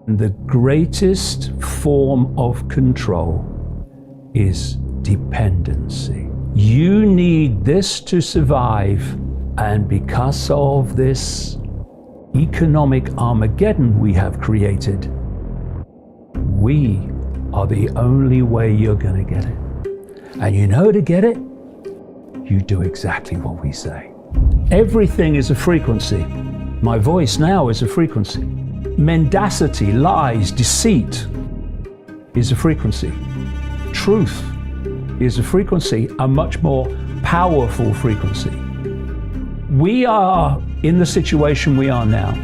The greatest form of control is dependency. You need this to survive, and because of this economic Armageddon we have created, we are the only way you're going to get it. And you know, to get it, you do exactly what we say. Everything is a frequency. My voice now is a frequency. Mendacity, lies, deceit is a frequency. Truth is a frequency, a much more powerful frequency. We are in the situation we are now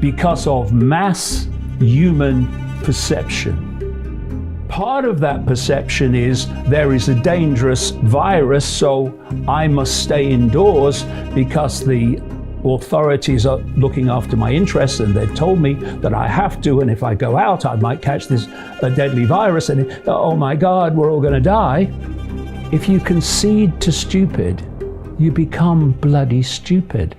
because of mass human perception. Part of that perception is there is a dangerous virus, so I must stay indoors because the authorities are looking after my interests and they've told me that I have to, and if I go out I might catch this deadly virus and oh my God, we're all going to die. If you concede to stupid, you become bloody stupid.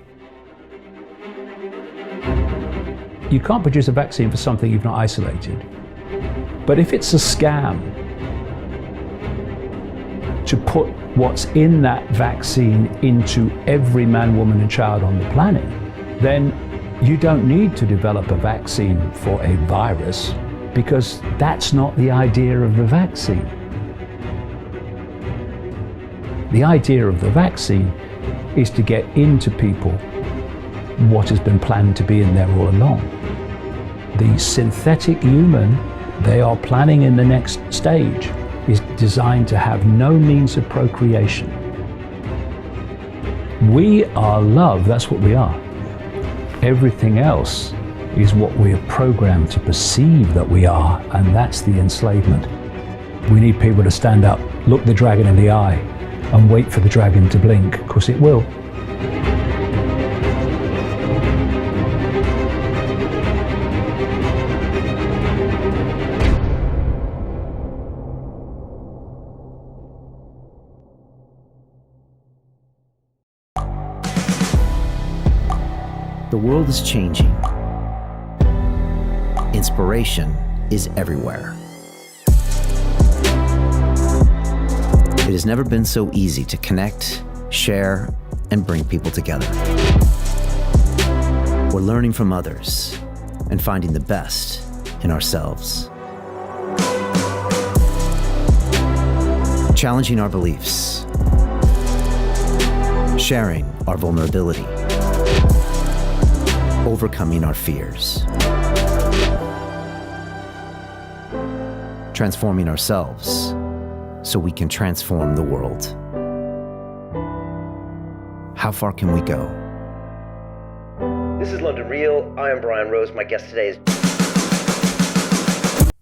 You can't produce a vaccine for something you've not isolated. But if it's a scam to put what's in that vaccine into every man, woman, and child on the planet, then you don't need to develop a vaccine for a virus, because that's not the idea of the vaccine. The idea of the vaccine is to get into people what has been planned to be in there all along. The synthetic human they are planning in the next stage is designed to have no means of procreation. We are love, that's what we are. Everything else is what we are programmed to perceive that we are, and that's the enslavement. We need people to stand up, look the dragon in the eye, and wait for the dragon to blink, because it will. The world is changing. Inspiration is everywhere. It has never been so easy to connect, share, and bring people together. We're learning from others and finding the best in ourselves. Challenging our beliefs. Sharing our vulnerability. Overcoming our fears. Transforming ourselves so we can transform the world. How far can we go? This is London Real. I am Brian Rose. My guest today is...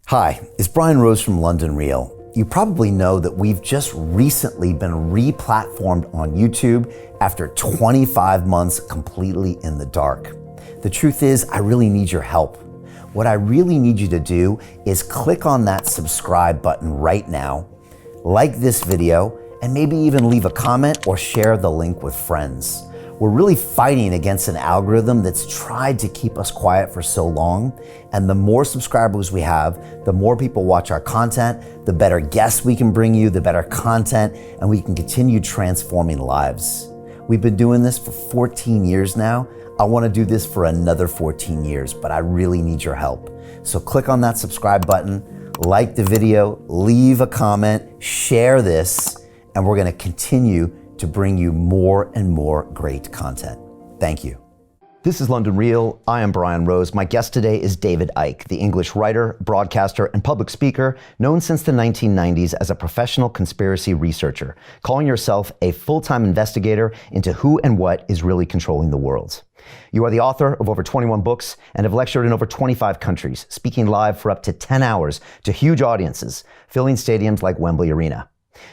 Hi, it's Brian Rose from London Real. You probably know that we've just recently been re-platformed on YouTube after 25 months completely in the dark. The truth is, I really need your help. What I really need you to do is click on that subscribe button right now, like this video, and maybe even leave a comment or share the link with friends. We're really fighting against an algorithm that's tried to keep us quiet for so long, and the more subscribers we have, the more people watch our content, the better guests we can bring you, the better content, and we can continue transforming lives. We've been doing this for 14 years now. I want to do this for another 14 years, but I really need your help. So click on that subscribe button, like the video, leave a comment, share this, and we're going to continue to bring you more and more great content. Thank you. This is London Real. I am Brian Rose. My guest today is David Icke, the English writer, broadcaster, and public speaker known since the 1990s as a professional conspiracy researcher, calling yourself a full-time investigator into who and what is really controlling the world. You are the author of over 21 books and have lectured in over 25 countries, speaking live for up to 10 hours to huge audiences, filling stadiums like Wembley Arena.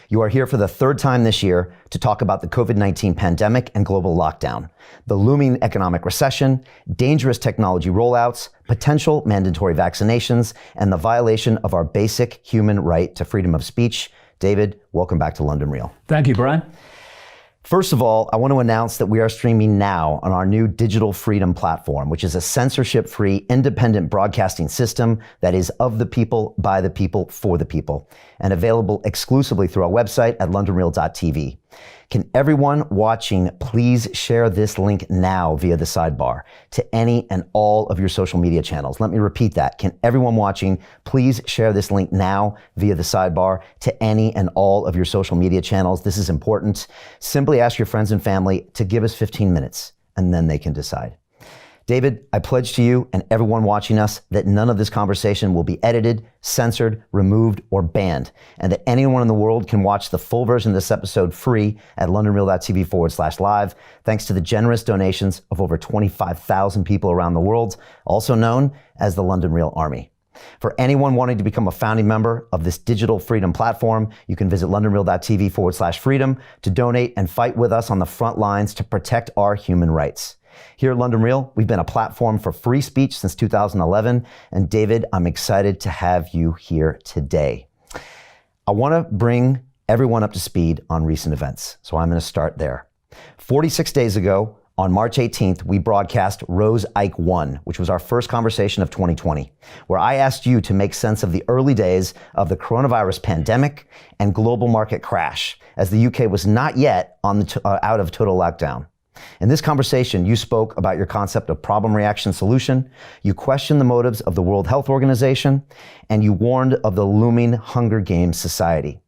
You are here for the third time this year to talk about the COVID-19 pandemic and global lockdown, the looming economic recession, dangerous technology rollouts, potential mandatory vaccinations, and the violation of our basic human right to freedom of speech. David, welcome back to London Real. Thank you, Brian. First of all, I want to announce that we are streaming now on our new Digital Freedom platform, which is a censorship-free, independent broadcasting system that is of the people, by the people, for the people, and available exclusively through our website at londonreal.tv. Can everyone watching please share this link now via the sidebar to any and all of your social media channels? Let me repeat that. Can everyone watching please share this link now via the sidebar to any and all of your social media channels? This is important. Simply ask your friends and family to give us 15 minutes, and then they can decide. David, I pledge to you and everyone watching us that none of this conversation will be edited, censored, removed, or banned, and that anyone in the world can watch the full version of this episode free at londonreal.tv/live, thanks to the generous donations of over 25,000 people around the world, also known as the London Real Army. For anyone wanting to become a founding member of this digital freedom platform, you can visit londonreal.tv/freedom to donate and fight with us on the front lines to protect our human rights. Here at London Real, we've been a platform for free speech since 2011, and David, I'm excited to have you here today. I want to bring everyone up to speed on recent events, so I'm going to start there. 46 days ago, on March 18th, we broadcast Rose Icke 1, which was our first conversation of 2020, where I asked you to make sense of the early days of the coronavirus pandemic and global market crash, as the UK was not yet out of total lockdown. In this conversation, you spoke about your concept of problem, reaction, solution, you questioned the motives of the World Health Organization, and you warned of the looming Hunger Games society.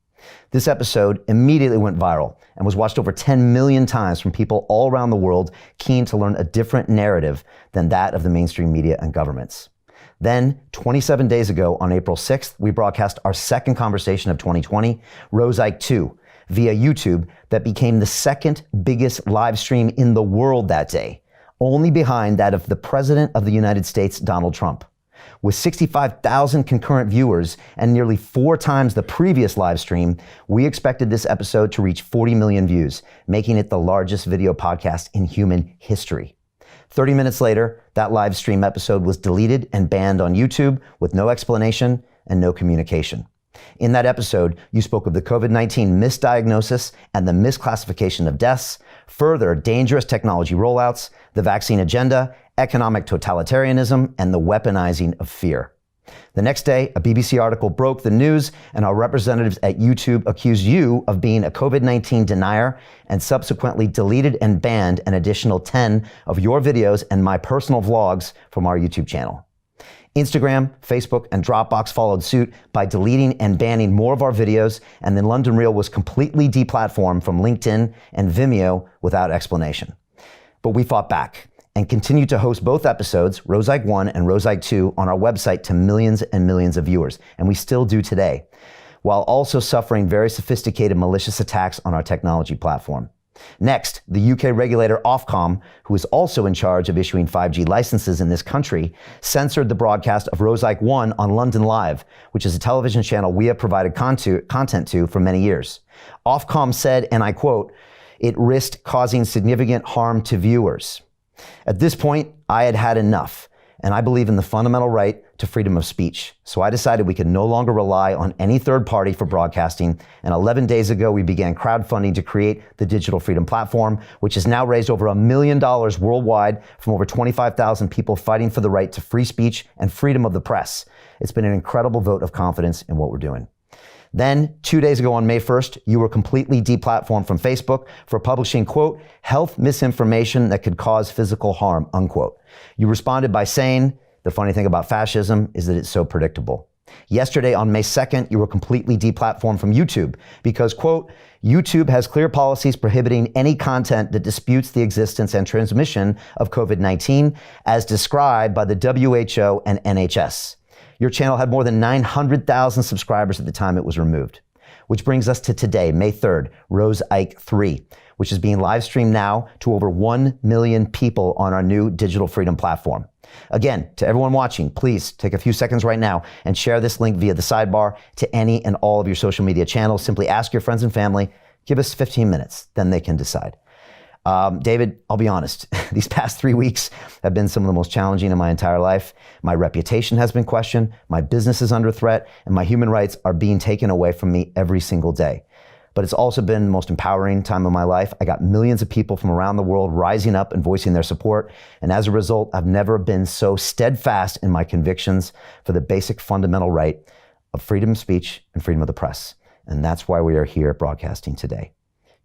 This episode immediately went viral and was watched over 10 million times from people all around the world keen to learn a different narrative than that of the mainstream media and governments. Then, 27 days ago, on April 6th, we broadcast our second conversation of 2020, Rose Icke 2, via YouTube, that became the second biggest live stream in the world that day, only behind that of the President of the United States, Donald Trump. With 65,000 concurrent viewers and nearly 4 times the previous live stream, we expected this episode to reach 40 million views, making it the largest video podcast in human history. 30 minutes later, that live stream episode was deleted and banned on YouTube with no explanation and no communication. In that episode, you spoke of the COVID-19 misdiagnosis and the misclassification of deaths, further dangerous technology rollouts, the vaccine agenda, economic totalitarianism, and the weaponizing of fear. The next day, a BBC article broke the news, and our representatives at YouTube accused you of being a COVID-19 denier and subsequently deleted and banned an additional 10 of your videos and my personal vlogs from our YouTube channel. Instagram, Facebook, and Dropbox followed suit by deleting and banning more of our videos, and then London Real was completely deplatformed from LinkedIn and Vimeo without explanation. But we fought back and continued to host both episodes, Rose Icke 1 and Rose Icke 2, on our website to millions and millions of viewers, and we still do today, while also suffering very sophisticated malicious attacks on our technology platform. Next, the UK regulator Ofcom, who is also in charge of issuing 5G licenses in this country, censored the broadcast of Rose Icke 1 on London Live, which is a television channel we have provided content to for many years. Ofcom said, and I quote, "It risked causing significant harm to viewers." At this point, I had had enough, and I believe in the fundamental right to freedom of speech. So I decided we could no longer rely on any third party for broadcasting, and 11 days ago we began crowdfunding to create the Digital Freedom Platform, which has now raised over $1 million worldwide from over 25,000 people fighting for the right to free speech and freedom of the press. It's been an incredible vote of confidence in what we're doing. Then, 2 days ago on May 1st, you were completely deplatformed from Facebook for publishing, quote, health misinformation that could cause physical harm, unquote. You responded by saying, the funny thing about fascism is that it's so predictable. Yesterday, on May 2nd, you were completely deplatformed from YouTube because, quote, YouTube has clear policies prohibiting any content that disputes the existence and transmission of COVID-19 as described by the WHO and NHS. Your channel had more than 900,000 subscribers at the time it was removed. Which brings us to today, May 3rd, Rose Icke 3, which is being live streamed now to over 1 million people on our new Digital Freedom platform. Again, to everyone watching, please take a few seconds right now and share this link via the sidebar to any and all of your social media channels. Simply ask your friends and family, give us 15 minutes, then they can decide. David, I'll be honest, these past 3 weeks have been some of the most challenging in my entire life. My reputation has been questioned, my business is under threat, and my human rights are being taken away from me every single day. but it's also been the most empowering time of my life. I got millions of people from around the world rising up and voicing their support. And as a result, I've never been so steadfast in my convictions for the basic fundamental right of freedom of speech and freedom of the press. And that's why we are here broadcasting today.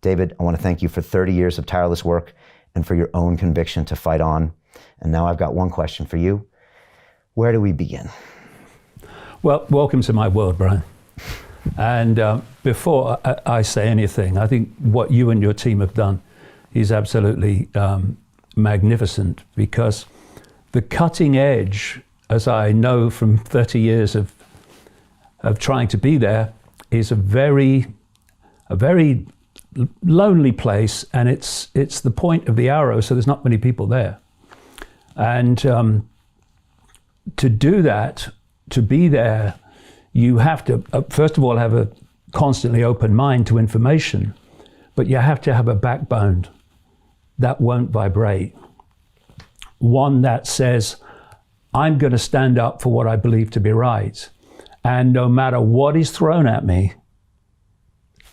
David, I want to thank you for 30 years of tireless work and for your own conviction to fight on. And now I've got one question for you. Where do we begin? Well, welcome to my world, Brian. And before I say anything, I think what you and your team have done is absolutely magnificent, because the cutting edge, as I know from 30 years of trying to be there, is a very lonely place, and it's the point of the arrow, so there's not many people there. And to do that, to be there, you have to, first of all, have a constantly open mind to information, but you have to have a backbone that won't vibrate. One that says, I'm going to stand up for what I believe to be right. And no matter what is thrown at me,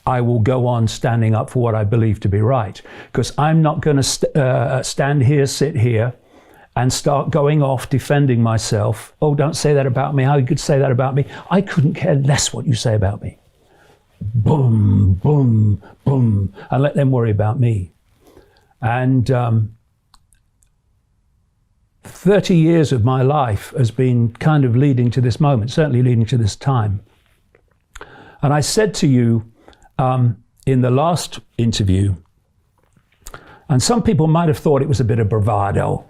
I will go on standing up for what I believe to be right. Because I'm not going to stand here, sit here, and start going off defending myself. Oh, don't say that about me. How you could say that about me? I couldn't care less what you say about me. Boom, boom, boom. And let them worry about me. And 30 years of my life has been kind of leading to this moment, certainly leading to this time. And I said to you in the last interview, and some people might have thought it was a bit of bravado,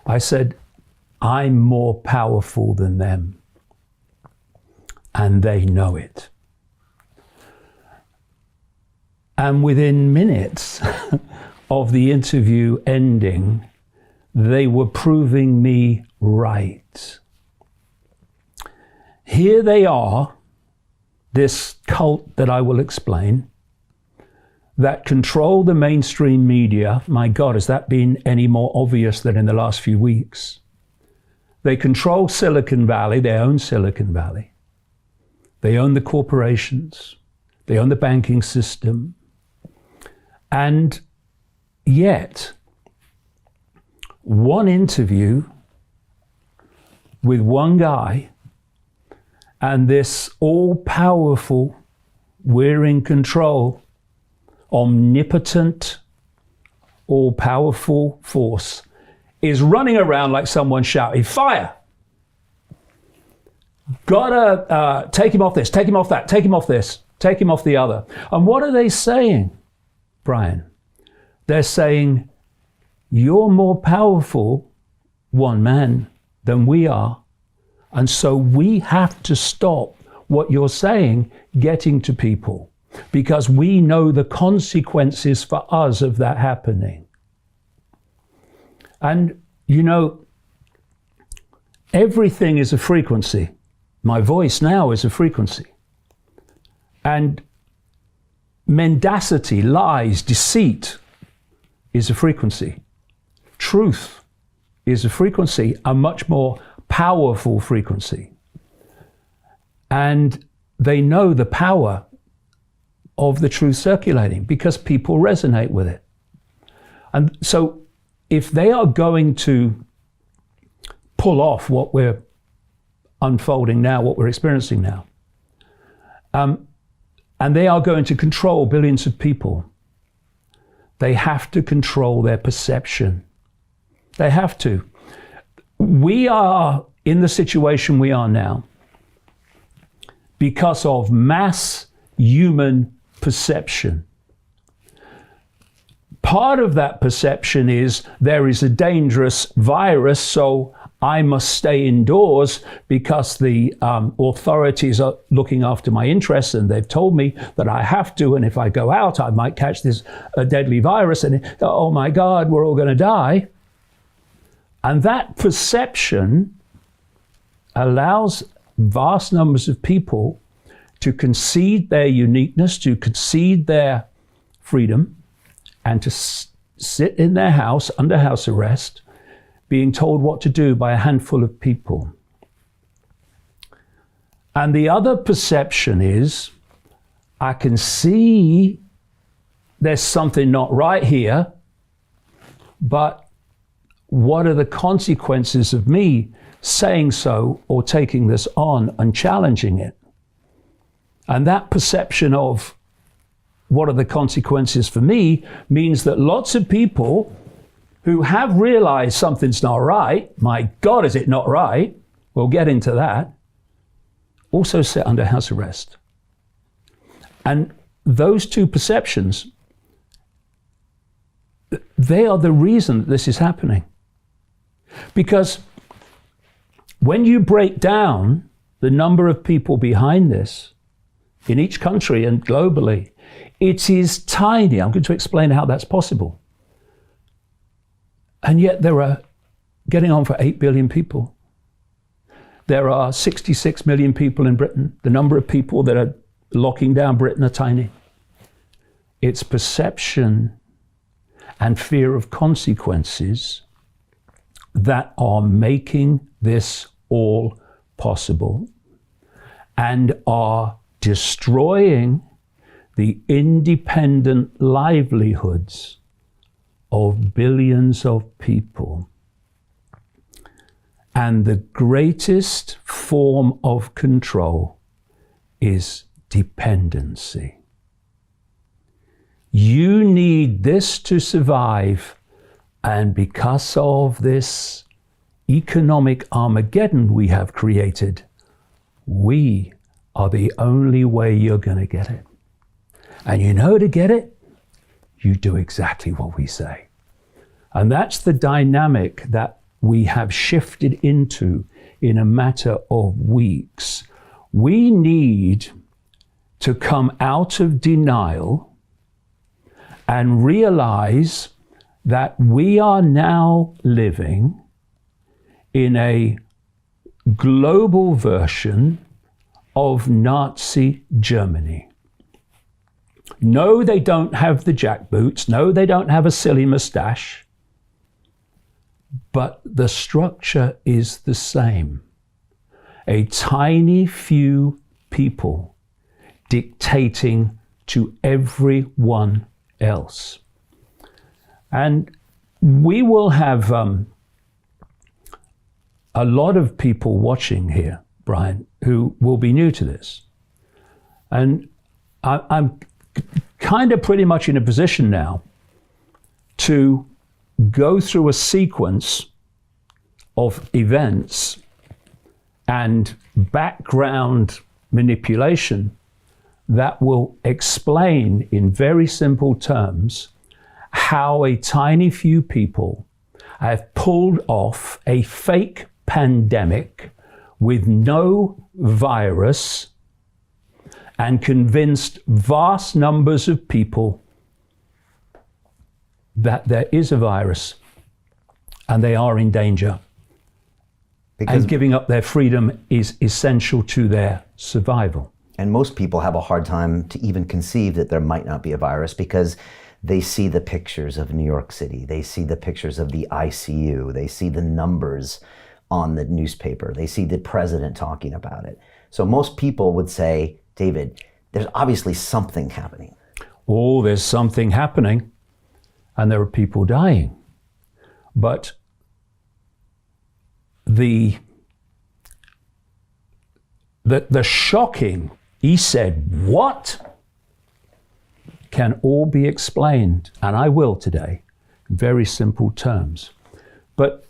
I said, I'm more powerful than them, and they know it. And within minutes of the interview ending, they were proving me right. Here they are, this cult that I will explain, that control the mainstream media. My God, has that been any more obvious than in the last few weeks? They control Silicon Valley. They own Silicon Valley. They own the corporations. They own the banking system. And yet, one interview with one guy, and this all-powerful, we're in control, omnipotent, all-powerful force is running around like someone shouting, fire! Gotta take him off this, take him off that, take him off this, take him off the other. And what are they saying, Brian? They're saying, you're more powerful, one man, than we are. And so we have to stop what you're saying getting to people, because we know the consequences for us of that happening. And, you know, everything is a frequency. My voice now is a frequency. And mendacity, lies, deceit is a frequency. Truth is a frequency, a much more powerful frequency. And they know the power of the truth circulating because people resonate with it. And so if they are going to pull off what we're unfolding now, what we're experiencing now, and they are going to control billions of people, they have to control their perception. They have to. We are in the situation we are now because of mass human perception. Part of that perception is there is a dangerous virus, so I must stay indoors because the authorities are looking after my interests and they've told me that I have to, and if I go out I might catch this deadly virus and oh my God, we're all going to die. And that perception allows vast numbers of people to concede their uniqueness, to concede their freedom, and to sit in their house under house arrest, being told what to do by a handful of people. And the other perception is I can see there's something not right here, but what are the consequences of me saying so or taking this on and challenging it? And that perception of what are the consequences for me means that lots of people who have realized something's not right, my God, is it not right? We'll get into that, also sit under house arrest. And those two perceptions, they are the reason that this is happening. Because when you break down the number of people behind this in each country and globally, it is tiny. I'm going to explain how that's possible. And yet there are getting on for 8 billion people. There are 66 million people in Britain. The number of people that are locking down Britain are tiny. It's perception and fear of consequences that are making this all possible and are destroying the independent livelihoods of billions of people. And the greatest form of control is dependency. You need this to survive, and because of this economic Armageddon we have created, we are the only way you're going to get it. And you know, to get it, you do exactly what we say. And that's the dynamic that we have shifted into in a matter of weeks. We need to come out of denial and realize that we are now living in a global version of Nazi Germany. No, they don't have the jackboots. No, they don't have a silly mustache. But the structure is the same. A tiny few people dictating to everyone else. And we will have a lot of people watching here, Brian, who will be new to this. And I'm kind of pretty much in a position now to go through a sequence of events and background manipulation that will explain in very simple terms how a tiny few people have pulled off a fake pandemic with no virus and convinced vast numbers of people that there is a virus and they are in danger. Because and giving up their freedom is essential to their survival. And most people have a hard time to even conceive that there might not be a virus because they see the pictures of New York City. They see the pictures of the ICU. They see the numbers on the newspaper. They see the president talking about it. So most people would say, David, there's obviously something happening. Oh, there's something happening, and there are people dying. But the shocking, he said, what? Can all be explained, and I will today, in very simple terms. But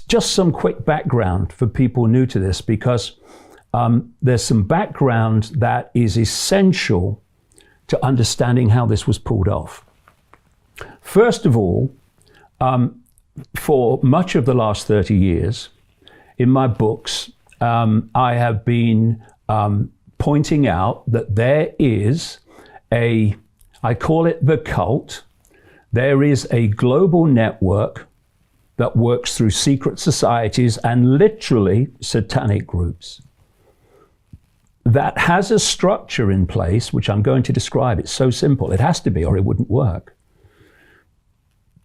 just some quick background for people new to this, because there's some background that is essential to understanding how this was pulled off. First of all, for much of the last 30 years, in my books, I have been pointing out that there is I call it the cult. There is a global network that works through secret societies and literally satanic groups that has a structure in place, which I'm going to describe. It's so simple. It has to be, or it wouldn't work.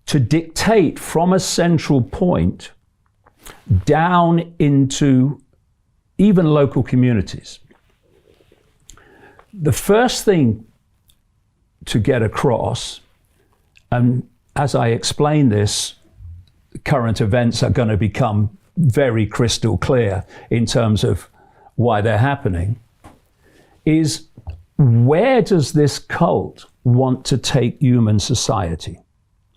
To dictate from a central point down into even local communities. the first thing to get across, and as I explain this, current events are going to become very crystal clear in terms of why they're happening, is where does this cult want to take human society?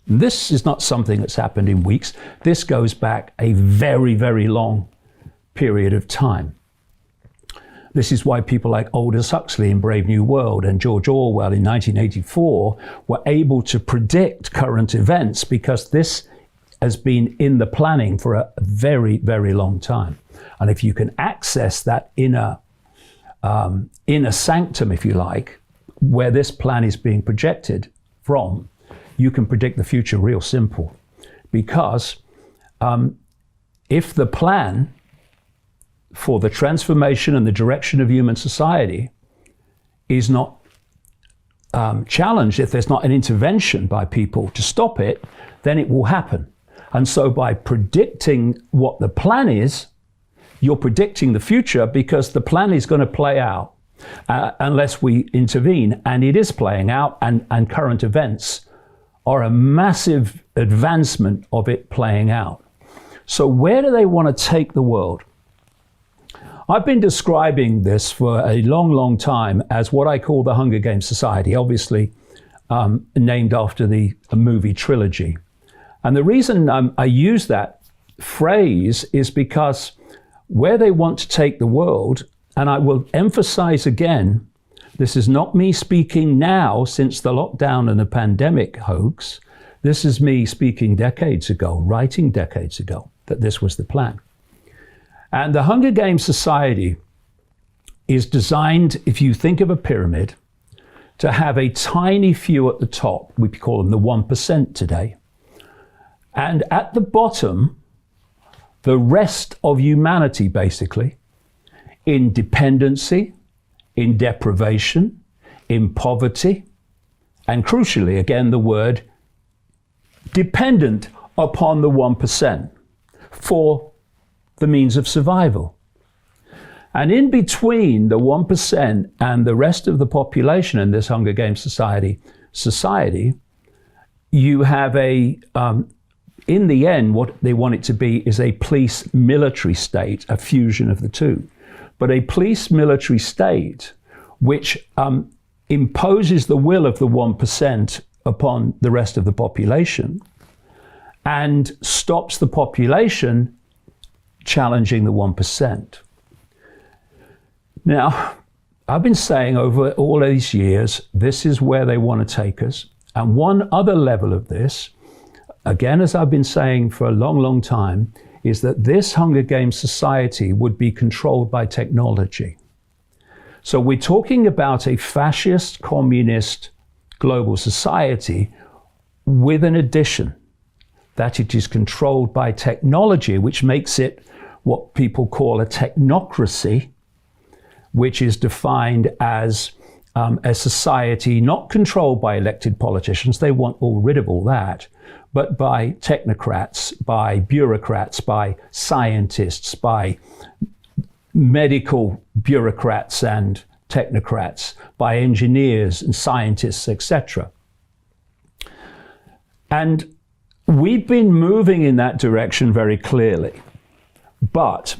This is not something that's happened in weeks. This goes back a very, very long period of time. This is why people like Aldous Huxley in Brave New World and George Orwell in 1984 were able to predict current events, because this has been in the planning for a very, very long time. And if you can access that inner sanctum, if you like, where this plan is being projected from, you can predict the future real simple. Because if the plan for the transformation and the direction of human society is not challenged, if there's not an intervention by people to stop it, then it will happen. And so by predicting what the plan is, you're predicting the future, because the plan is going to play out unless we intervene. And it is playing out, and current events are a massive advancement of it playing out. So where do they want to take the world? I've been describing this for a long, long time as what I call the Hunger Games Society, obviously named after the movie trilogy. And the reason I use that phrase is because where they want to take the world, and I will emphasize again, this is not me speaking now since the lockdown and the pandemic hoax. This is me speaking decades ago, writing decades ago, that this was the plan. And the Hunger Games Society is designed, if you think of a pyramid, to have a tiny few at the top. We call them the 1% today. And at the bottom, the rest of humanity, basically, in dependency, in deprivation, in poverty, and crucially, again, the word dependent upon the 1% for the means of survival. And in between the 1% and the rest of the population in this Hunger Games society, you have in the end, what they want it to be is a police military state, a fusion of the two. But a police military state which imposes the will of the 1% upon the rest of the population and stops the population challenging the 1%. Now, I've been saying over all these years, this is where they want to take us. And one other level of this, again, as I've been saying for a long, long time, is that this Hunger Games society would be controlled by technology. So we're talking about a fascist, communist, global society with an addition, that it is controlled by technology, which makes it what people call a technocracy, which is defined as a society not controlled by elected politicians. They want all rid of all that, but by technocrats, by bureaucrats, by scientists, by medical bureaucrats and technocrats, by engineers and scientists, etc. And we've been moving in that direction very clearly. But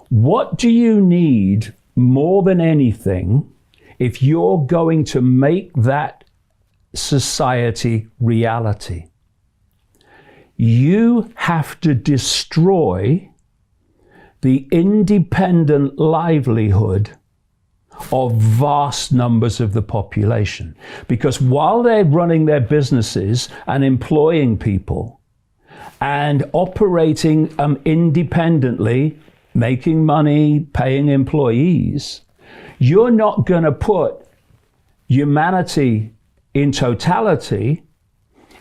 what do you need more than anything if you're going to make that society reality? You have to destroy the independent livelihood of vast numbers of the population. Because while they're running their businesses and employing people and operating independently, making money, paying employees, you're not going to put humanity in totality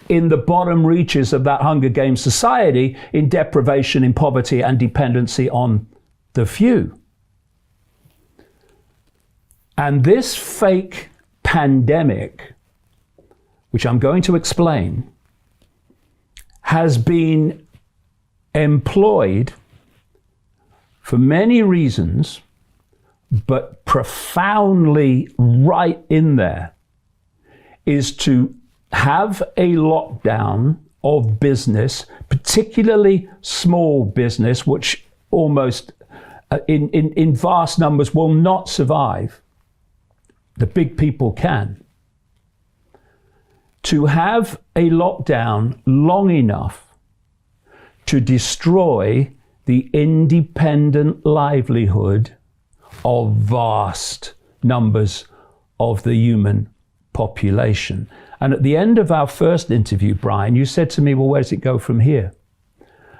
in the bottom reaches of that Hunger Games society in deprivation, in poverty, and dependency on the few. And this fake pandemic, which I'm going to explain, has been employed for many reasons, but profoundly right in there is to have a lockdown of business, particularly small business, which almost in vast numbers will not survive. The big people can. To have a lockdown long enough to destroy the independent livelihood of vast numbers of the human population. And at the end of our first interview, Brian, you said to me, well, where does it go from here?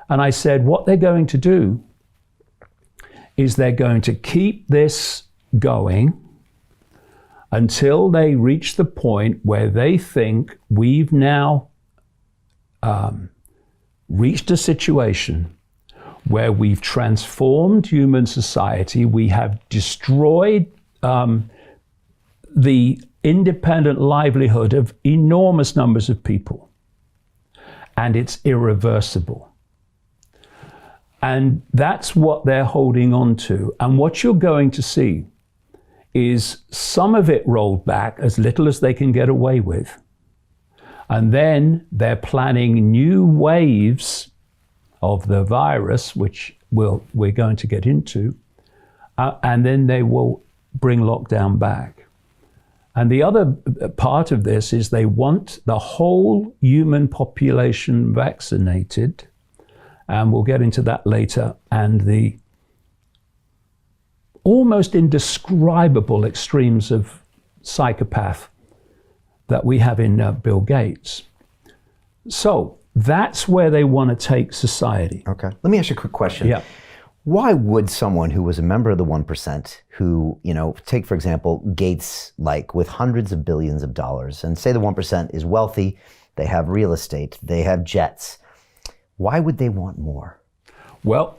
And I said, what they're going to do is they're going to keep this going until they reach the point where they think we've now reached a situation where we've transformed human society, we have destroyed the independent livelihood of enormous numbers of people, and it's irreversible. And that's what they're holding on to. And what you're going to see is some of it rolled back, as little as they can get away with. And then they're planning new waves of the virus, which we're going to get into, and then they will bring lockdown back. And the other part of this is they want the whole human population vaccinated, and we'll get into that later, and the almost indescribable extremes of psychopath that we have in Bill Gates. So that's where they want to take society. Okay. Let me ask you a quick question. Yeah. Why would someone who was a member of the 1%, who, take, for example, Gates, with hundreds of billions of dollars, and say the 1% is wealthy, they have real estate, they have jets, why would they want more? Well,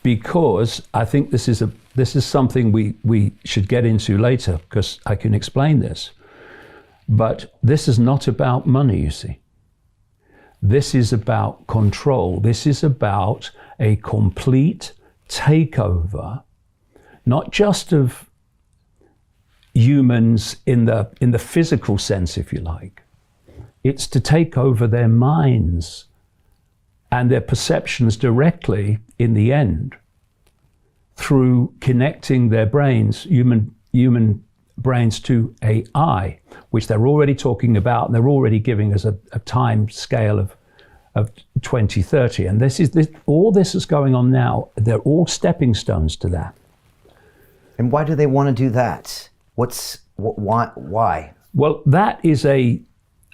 because I think this is something we should get into later, because I can explain this. But this is not about money, you see. This is about control. This is about a complete takeover, not just of humans in the physical sense, if you like. It's to take over their minds and their perceptions directly in the end through connecting their brains, human brains, to AI, which they're already talking about, and they're already giving us a time scale of 2030. And all this is going on now. They're all stepping stones to that. And why do they want to do that? Why? Well, that is a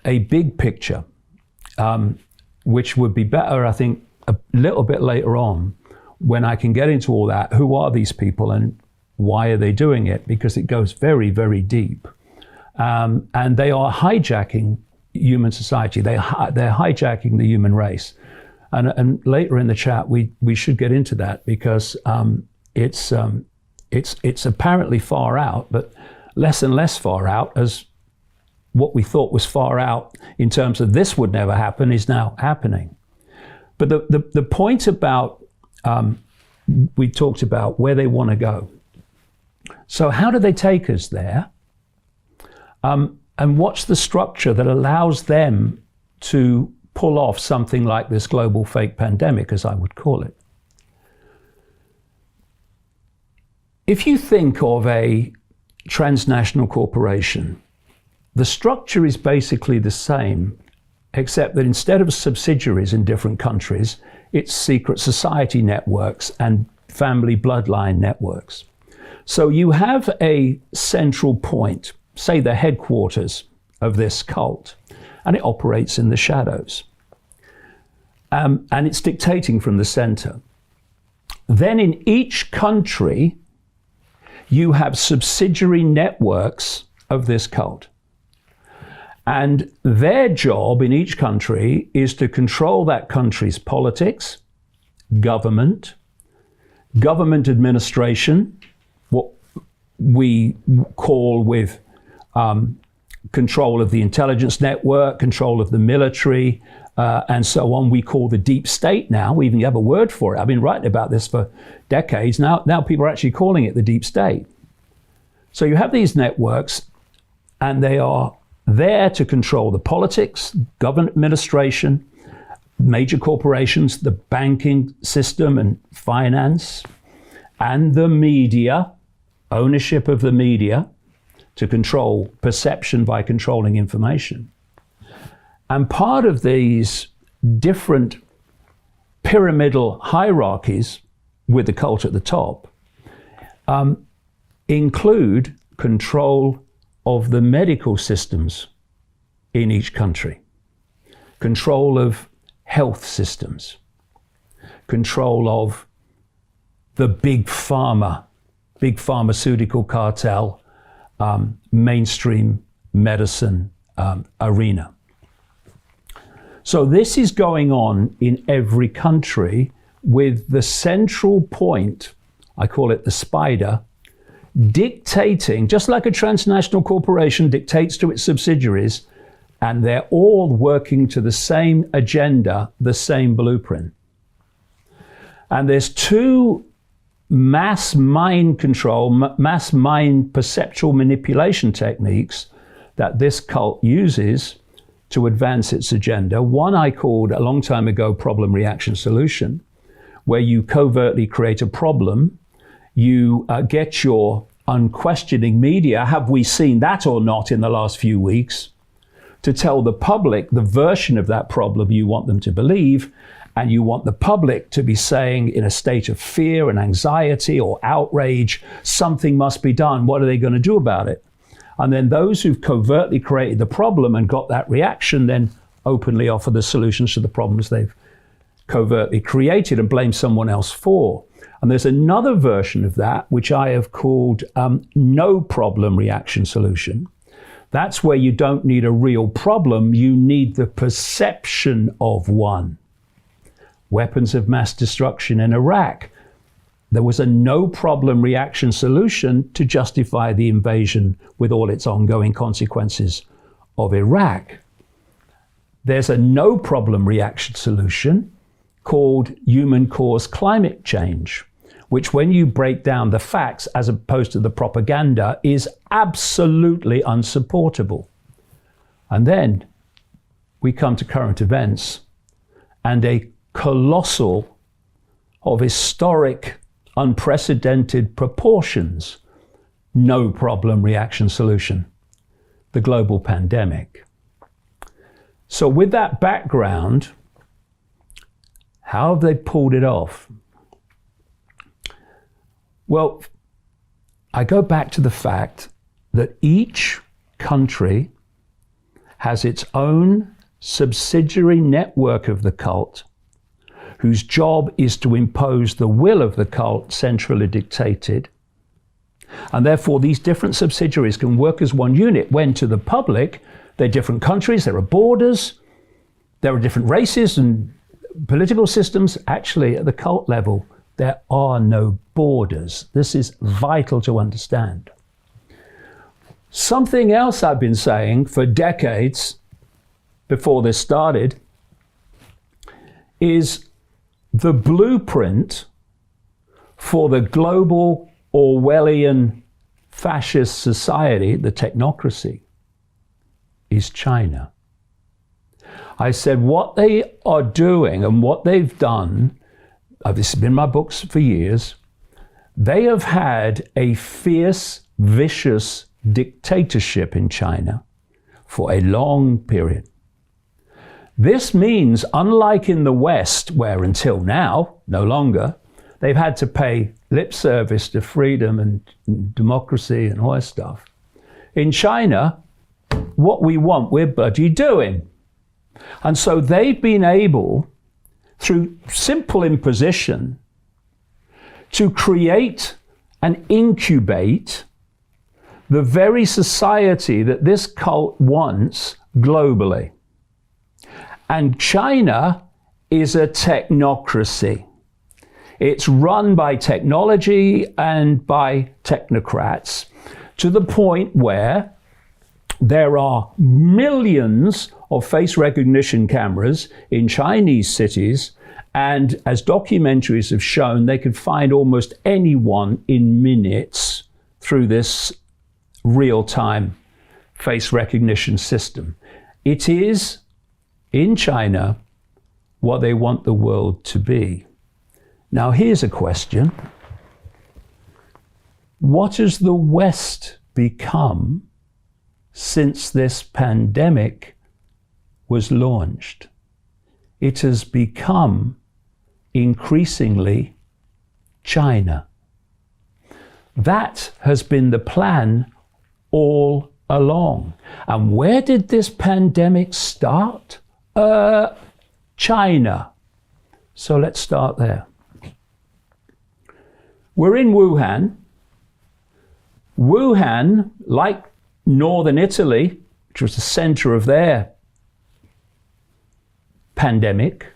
big picture, which would be better, I think, a little bit later on, when I can get into all that. Who are these people and why are they doing it? Because it goes very, very deep. And they are hijacking human society. They're hijacking the human race. And later in the chat, we should get into that, because it's apparently far out, but less and less far out, as what we thought was far out in terms of this would never happen is now happening. But the point about, we talked about where they want to go. So how do they take us there? And what's the structure that allows them to pull off something like this global fake pandemic, as I would call it? If you think of a transnational corporation, the structure is basically the same, except that instead of subsidiaries in different countries, it's secret society networks and family bloodline networks. So you have a central point, say the headquarters of this cult, and it operates in the shadows. And it's dictating from the center. Then in each country, you have subsidiary networks of this cult. And their job in each country is to control that country's politics, government administration, what we call with control of the intelligence network, control of the military, and so on. We call the deep state now. We even have a word for it. I've been writing about this for decades. Now people are actually calling it the deep state. So you have these networks, and they are there to control the politics, government administration, major corporations, the banking system and finance, and the media, ownership of the media, to control perception by controlling information. And part of these different pyramidal hierarchies with the cult at the top include control of the medical systems in each country, control of health systems, control of the big pharmaceutical cartel, mainstream medicine arena. So this is going on in every country, with the central point, I call it the spider, dictating, just like a transnational corporation dictates to its subsidiaries, and they're all working to the same agenda, the same blueprint. And there's two mass mind control, mass mind perceptual manipulation techniques that this cult uses to advance its agenda. One I called a long time ago problem, reaction, solution, where you covertly create a problem, you get your unquestioning media, have we seen that or not in the last few weeks, to tell the public the version of that problem you want them to believe, and you want the public to be saying in a state of fear and anxiety or outrage, something must be done, what are they going to do about it? And then those who've covertly created the problem and got that reaction then openly offer the solutions to the problems they've covertly created and blame someone else for. And there's another version of that, which I have called no problem reaction solution. That's where you don't need a real problem, you need the perception of one. Weapons of mass destruction in Iraq. There was a no problem reaction solution to justify the invasion with all its ongoing consequences of Iraq. There's a no problem reaction solution called human caused climate change, which, when you break down the facts as opposed to the propaganda, is absolutely unsupportable. And then we come to current events and a colossal, of historic, unprecedented proportions, no problem reaction solution, the global pandemic. So with that background, how have they pulled it off? Well, I go back to the fact that each country has its own subsidiary network of the cult, whose job is to impose the will of the cult centrally dictated. And therefore, these different subsidiaries can work as one unit when, to the public, they're different countries, there are borders, there are different races and political systems. Actually, at the cult level, there are no borders. This is vital to understand. Something else I've been saying for decades before this started is the blueprint for the global Orwellian fascist society, the technocracy, is China. I said what they are doing and what they've done, this has been in my books for years, they have had a fierce, vicious dictatorship in China for a long period. This means, unlike in the West, where until now, no longer, they've had to pay lip service to freedom and democracy and all that stuff. In China, what we want, we're bloody doing. And so they've been able, through simple imposition, to create and incubate the very society that this cult wants globally. And China is a technocracy. It's run by technology and by technocrats, to the point where there are millions of face recognition cameras in Chinese cities, and as documentaries have shown, they could find almost anyone in minutes through this real-time face recognition system. It is, in China, what they want the world to be. Now, here's a question. What has the West become since this pandemic was launched? It has become increasingly China. That has been the plan all along. And where did this pandemic start? China. So let's start there. We're in Wuhan. Wuhan, like northern Italy, which was the center of their pandemic,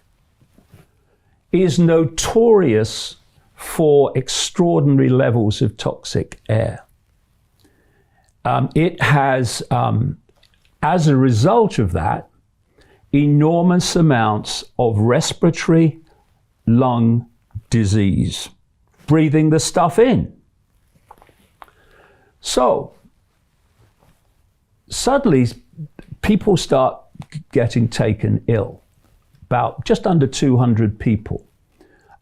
is notorious for extraordinary levels of toxic air. It has, as a result of that, enormous amounts of respiratory lung disease, breathing the stuff in. So suddenly people start getting taken ill, about just under 200 people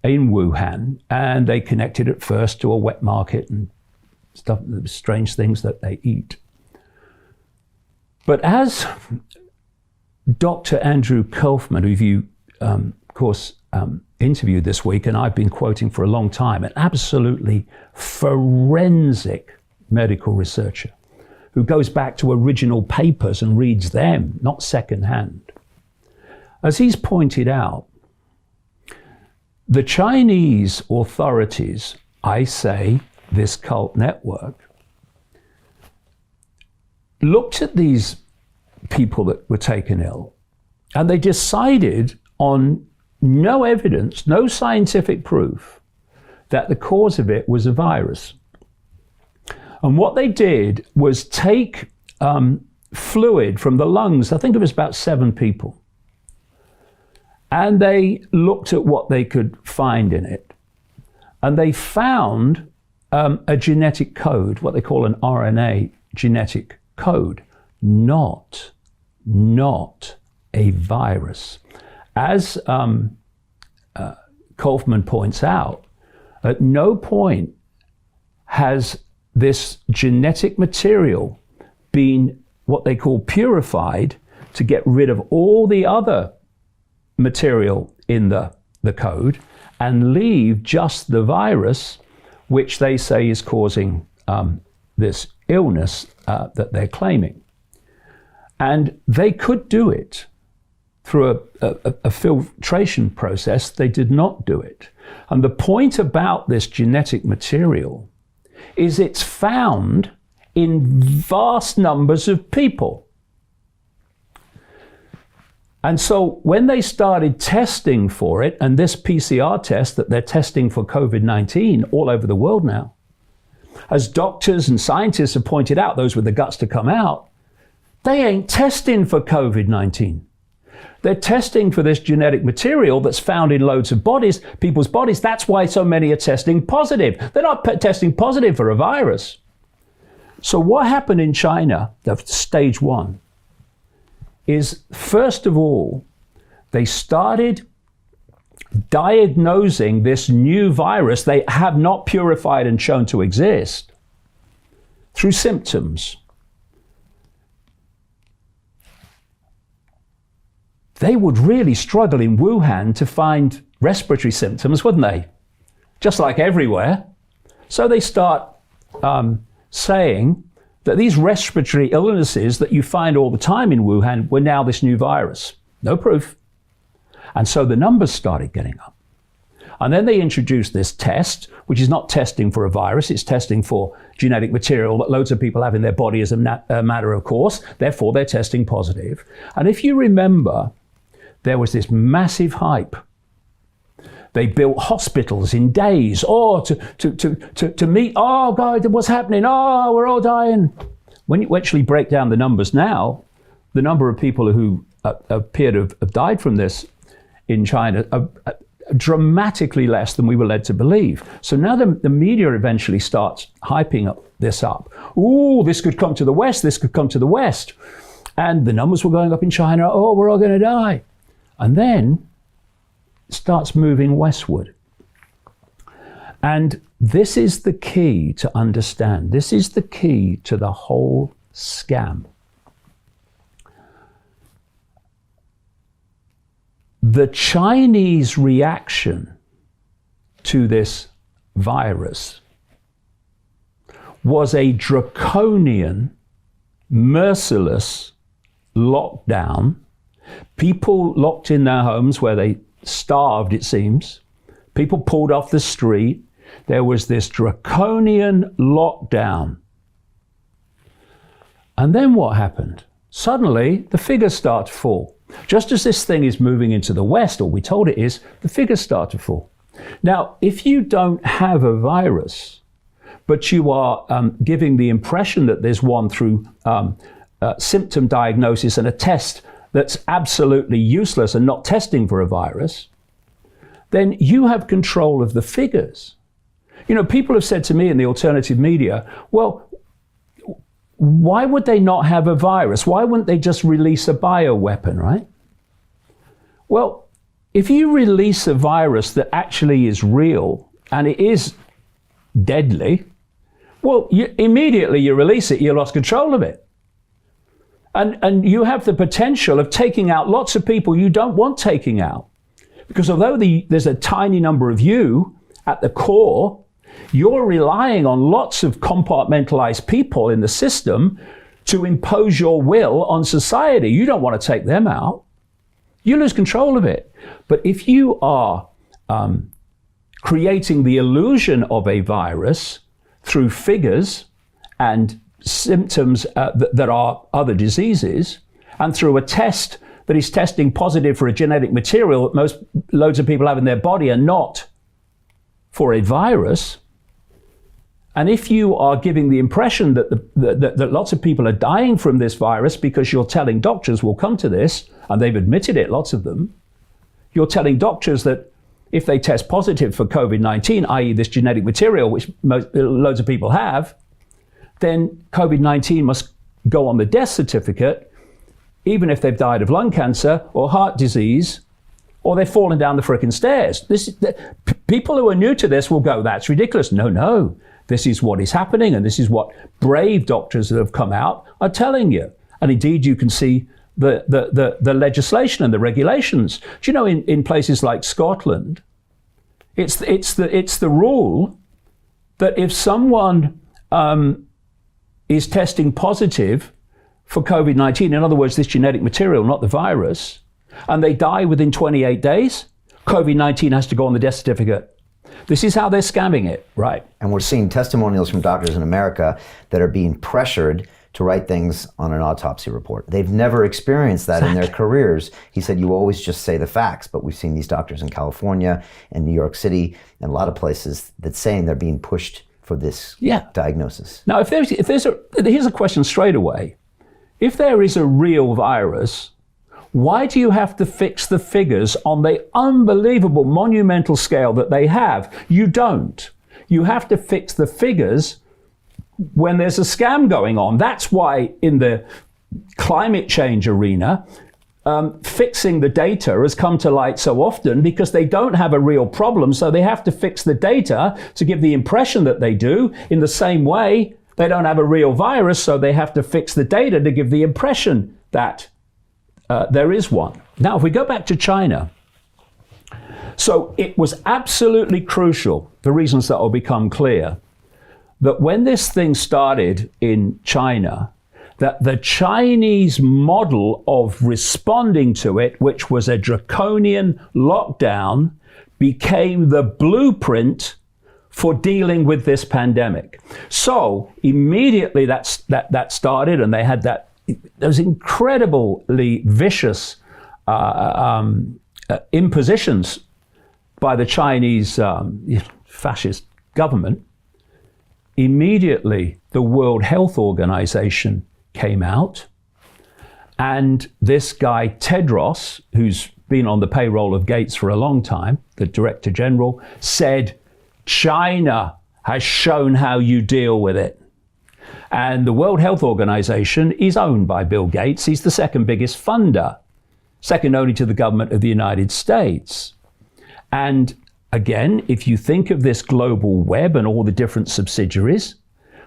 in Wuhan, and they connected at first to a wet market and stuff, strange things that they eat. But as Dr. Andrew Kaufman, who you, of course, interviewed this week, and I've been quoting for a long time, an absolutely forensic medical researcher who goes back to original papers and reads them, not secondhand. As he's pointed out, the Chinese authorities, I say, this cult network, looked at these people that were taken ill, and they decided on no evidence, no scientific proof, that the cause of it was a virus. And what they did was take fluid from the lungs, I think it was about 7 people, and they looked at what they could find in it. And they found a genetic code, what they call an RNA genetic code, not a virus. As Kaufman points out, at no point has this genetic material been what they call purified to get rid of all the other material in the code and leave just the virus, which they say is causing this illness that they're claiming. And they could do it through a filtration process. They did not do it. And the point about this genetic material is it's found in vast numbers of people. And so when they started testing for it, and this PCR test that they're testing for COVID-19 all over the world now, as doctors and scientists have pointed out, those with the guts to come out, they ain't testing for COVID-19. They're testing for this genetic material that's found in loads of bodies, people's bodies. That's why so many are testing positive. They're not testing positive for a virus. So what happened in China, stage 1, is first of all, they started diagnosing this new virus they have not purified and shown to exist through symptoms. They would really struggle in Wuhan to find respiratory symptoms, wouldn't they? Just like everywhere. So they start saying that these respiratory illnesses that you find all the time in Wuhan were now this new virus. No proof. And so the numbers started getting up. And then they introduced this test, which is not testing for a virus, it's testing for genetic material that loads of people have in their body as a matter of course. Therefore, they're testing positive. And if you remember, there was this massive hype. They built hospitals in days, to meet, oh God, what's happening? Oh, we're all dying. When you actually break down the numbers now, the number of people who appear to have died from this in China dramatically less than we were led to believe. So now the media eventually starts hyping this up. Ooh, this could come to the West, this could come to the West. And the numbers were going up in China. Oh, we're all going to die. And then it starts moving westward. And this is the key to understand. This is the key to the whole scam. The Chinese reaction to this virus was a draconian, merciless lockdown. People locked in their homes where they starved, it seems. People pulled off the street. There was this draconian lockdown. And then what happened? Suddenly, the figures start to fall. Just as this thing is moving into the West, or we told it is, the figures start to fall. Now, if you don't have a virus, but you are giving the impression that there's one through symptom diagnosis and a test that's absolutely useless and not testing for a virus, then you have control of the figures. You know, people have said to me in the alternative media, well, why would they not have a virus? Why wouldn't they just release a bioweapon, right? Well, if you release a virus that actually is real and it is deadly, well, immediately you release it, you lost control of it. And you have the potential of taking out lots of people you don't want taking out. Because although there's a tiny number of you at the core, you're relying on lots of compartmentalized people in the system to impose your will on society. You don't want to take them out. You lose control of it. But if you are creating the illusion of a virus through figures and symptoms that are other diseases, and through a test that is testing positive for a genetic material that loads of people have in their body and not for a virus, and if you are giving the impression that lots of people are dying from this virus because you're telling doctors, we'll come to this, and they've admitted it, lots of them, you're telling doctors that if they test positive for COVID-19, i.e. this genetic material, which loads of people have, then COVID-19 must go on the death certificate, even if they've died of lung cancer or heart disease, or they've fallen down the frickin' stairs. People who are new to this will go, that's ridiculous. No. This is what is happening, and this is what brave doctors that have come out are telling you. And indeed, you can see the legislation and the regulations. Do you know, in places like Scotland, it's the rule that if someone is testing positive for COVID-19, in other words, this genetic material, not the virus, and they die within 28 days, COVID-19 has to go on the death certificate. This is how they're scamming it, right? And we're seeing testimonials from doctors in America that are being pressured to write things on an autopsy report. They've never experienced that in their careers. He said, you always just say the facts, but we've seen these doctors in California and New York City and a lot of places that saying they're being pushed for this diagnosis. Now, here's a question straight away. If there is a real virus, why do you have to fix the figures on the unbelievable monumental scale that they have? You don't. You have to fix the figures when there's a scam going on. That's why in the climate change arena, fixing the data has come to light so often, because they don't have a real problem, so they have to fix the data to give the impression that they do. In the same way, they don't have a real virus, so they have to fix the data to give the impression that there is one. Now, if we go back to China, so it was absolutely crucial, for reasons that will become clear, that when this thing started in China, that the Chinese model of responding to it, which was a draconian lockdown, became the blueprint for dealing with this pandemic. So immediately that started, and they had those incredibly vicious impositions by the Chinese fascist government. Immediately, the World Health Organization came out, and this guy Tedros, who's been on the payroll of Gates for a long time, the Director General, said, China has shown how you deal with it. And the World Health Organization is owned by Bill Gates. He's the second biggest funder, second only to the government of the United States. And again, if you think of this global web and all the different subsidiaries,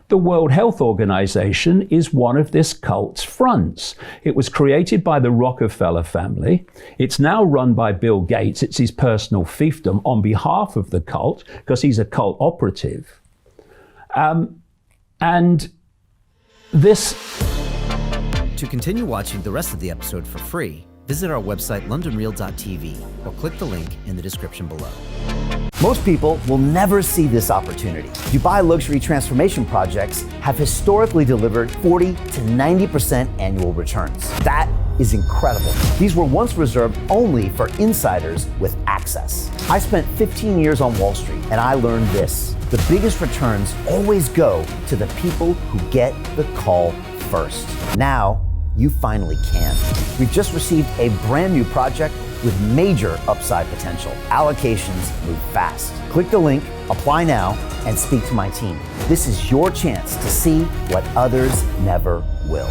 the World Health Organization is one of this cult's fronts. It was created by the Rockefeller family. It's now run by Bill Gates. It's his personal fiefdom on behalf of the cult, because he's a cult operative. And this... To continue watching the rest of the episode for free, visit our website londonreal.tv or click the link in the description below. Most people will never see this opportunity. Dubai luxury transformation projects have historically delivered 40 to 90% annual returns. That is incredible. These were once reserved only for insiders with access. I spent 15 years on Wall Street, and I learned this: the biggest returns always go to the people who get the call first. Now, you finally can. We've just received a brand new project with major upside potential. Allocations move fast. Click the link, apply now, and speak to my team. This is your chance to see what others never will.